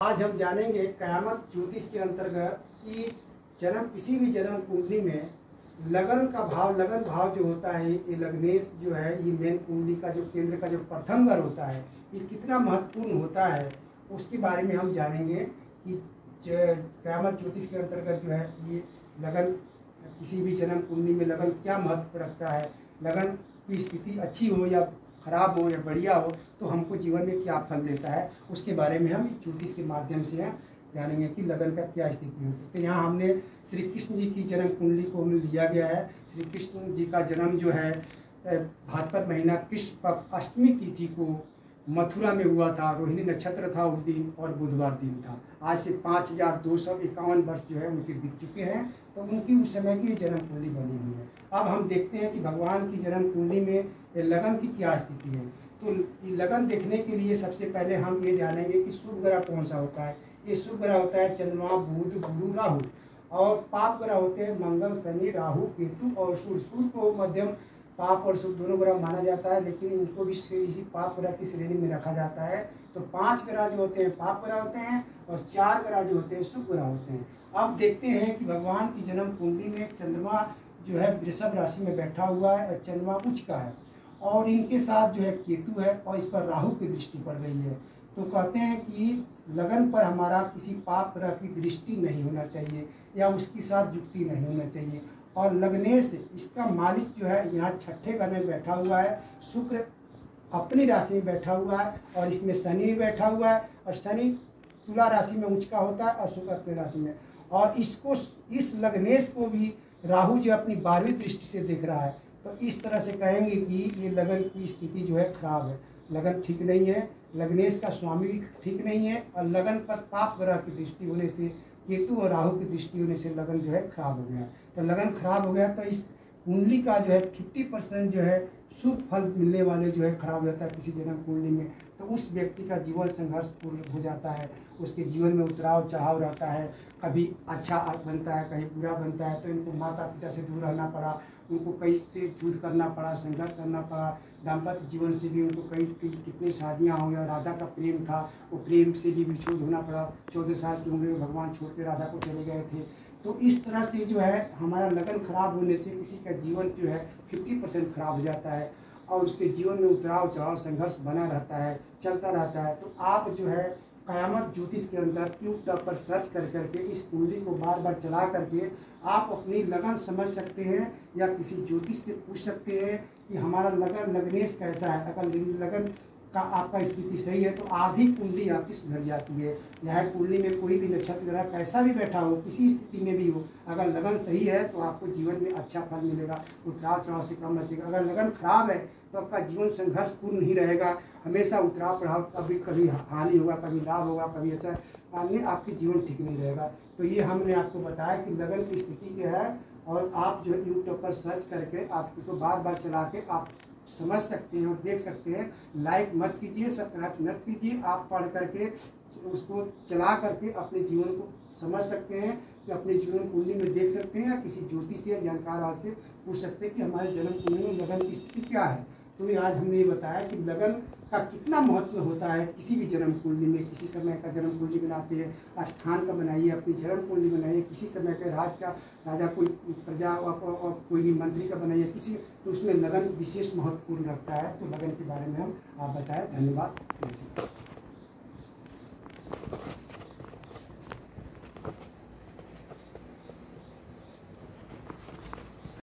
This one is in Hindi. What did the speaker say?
आज हम जानेंगे कयामत ज्योतिष के अंतर्गत कि किसी भी जन्म कुंडली में लगन भाव जो होता है, ये लग्नेश जो है, ये मेन कुंडली का जो केंद्र का जो प्रथम घर होता है, ये कितना महत्वपूर्ण होता है, उसके बारे में हम जानेंगे कि कयामत ज्योतिष के अंतर्गत जो है ये लगन, किसी भी जन्म कुंडली में लगन क्या महत्व रखता है, लगन की स्थिति अच्छी हो या खराब हो या बढ़िया हो तो हमको जीवन में क्या फल देता है, उसके बारे में हम ज्योतिष के माध्यम से जानेंगे कि लगन का क्या स्थिति होती है। तो यहाँ हमने श्री कृष्ण जी की जन्म कुंडली को हमें लिया गया है। श्री कृष्ण जी का जन्म जो है भाद्रपद महीना कृष्ण पक्ष अष्टमी तिथि को मथुरा में हुआ था। रोहिणी नक्षत्र था उस दिन और बुधवार दिन था। आज से 5251 वर्ष जो है उनके बीत चुके हैं, तो उनकी उस समय की जन्म कुंडली बनी हुई है। अब हम देखते हैं कि भगवान की जन्म कुंडली में लगन की क्या स्थिति है। तो लगन देखने के लिए सबसे पहले हम ये जानेंगे कि शुभ ग्रह कौन सा होता है। ये शुभ ग्रह होता है चंद्रमा, बुध, गुरु, राहु, और पाप ग्रह होते हैं मंगल, शनि, राहु, केतु और सूर्य। सूर्य को मध्यम पाप और शुभ दोनों ग्रह माना जाता है, लेकिन इनको भी इसी पाप ग्रह की श्रेणी में रखा जाता है। तो 5 ग्रह जो होते हैं पाप ग्रह होते हैं और 4 ग्रह जो होते हैं शुभ ग्रह होते हैं। अब देखते हैं कि भगवान की जन्म कुंडली में चंद्रमा जो है वृषभ राशि में बैठा हुआ है और चंद्रमा उच्च का है, और इनके साथ जो है केतु है और इस पर राहु की दृष्टि पड़ रही है। तो कहते हैं कि लगन पर हमारा किसी पाप ग्रह की दृष्टि नहीं होना चाहिए या उसके साथ युक्ति नहीं होना चाहिए। और लग्नेश इसका मालिक जो है यहाँ छठे घर में बैठा हुआ है, शुक्र अपनी राशि में बैठा हुआ है और इसमें शनि भी बैठा हुआ है, और शनि तुला राशि में उच्च का होता है और शुक्र अपनी राशि में। और इस लग्नेश को भी राहु जो अपनी 12वीं दृष्टि से देख रहा है। तो इस तरह से कहेंगे कि ये लगन की स्थिति जो है खराब है, लगन ठीक नहीं है, लग्नेश का स्वामी भी ठीक नहीं है, और लगन पर पाप ग्रह की दृष्टि होने से, केतु और राहु की दृष्टि होने से लगन जो है खराब हो गया। तो लगन खराब हो गया तो इस कुंडली का जो है 50% जो है शुभ फल मिलने वाले जो है खराब हो जाता है किसी जन्म कुंडली में। तो उस व्यक्ति का जीवन संघर्षपूर्ण हो जाता है, उसके जीवन में उतराव चढ़ाव रहता है, कभी अच्छा बनता है कहीं बुरा बनता है। तो इनको माता पिता से दूर रहना पड़ा, उनको कई से युद्ध करना पड़ा, संघर्ष करना पड़ा, दाम्पत्य जीवन से भी उनको कई कितनी शादियाँ हो गया। राधा का प्रेम था, वो प्रेम से भी विच्छेद होना पड़ा। 14 साल की उम्र में भगवान छोड़ के राधा को चले गए थे। तो इस तरह से जो है हमारा लगन खराब होने से किसी का जीवन जो है 50% खराब हो जाता है और उसके जीवन में उतराव चढ़ाव संघर्ष बना रहता है, चलता रहता है। तो आप जो है कयामत ज्योतिष के अंदर यूट्यूब पर सर्च कर करके इस कुंडली को बार बार चला करके आप अपनी लगन समझ सकते हैं या किसी ज्योतिष से पूछ सकते हैं कि हमारा लग्नेश कैसा है। अगर लगन का आपका स्थिति सही है तो आधी कुंडली आपकी सुधर जाती है। यह कुंडली में कोई भी नक्षत्र ग्रह कैसा भी बैठा हो, किसी स्थिति में भी हो, अगर लगन सही है तो आपको जीवन में अच्छा फल मिलेगा, उतराव चढ़ाव से कम बचेगा। अगर लगन खराब है तो आपका जीवन संघर्षपूर्ण ही रहेगा, हमेशा उतराव चढ़ाव, कभी हानि होगा, कभी लाभ होगा, कभी अच्छा आपके जीवन ठीक नहीं रहेगा। तो ये हमने आपको बताया कि लगन की स्थिति क्या है, और आप जो यूट्यूब पर सर्च करके आप इसको बार बार चला के आप समझ सकते हैं और देख सकते हैं। लाइक मत कीजिए, सब्सक्राइब मत कीजिए, आप पढ़ करके उसको चला करके अपने जीवन को समझ सकते हैं कि अपने जीवन कुंडली में देख सकते हैं या किसी ज्योतिष या जानकार से पूछ सकते हैं कि हमारे जन्म कुंडली में लगन की स्थिति क्या है। तो ये आज हमने ये बताया कि लगन का कितना महत्व होता है किसी भी जन्म कुंडली में। किसी समय का जन्म कुंडली बनाते हैं, स्थान का बनाइए, अपनी जन्म कुंडली बनाइए, किसी समय के राजा कोई प्रजा और कोई भी मंत्री का बनाइए किसी, तो उसमें लगन विशेष महत्वपूर्ण रखता है। तो लगन के बारे में हम आप बताएं। धन्यवाद।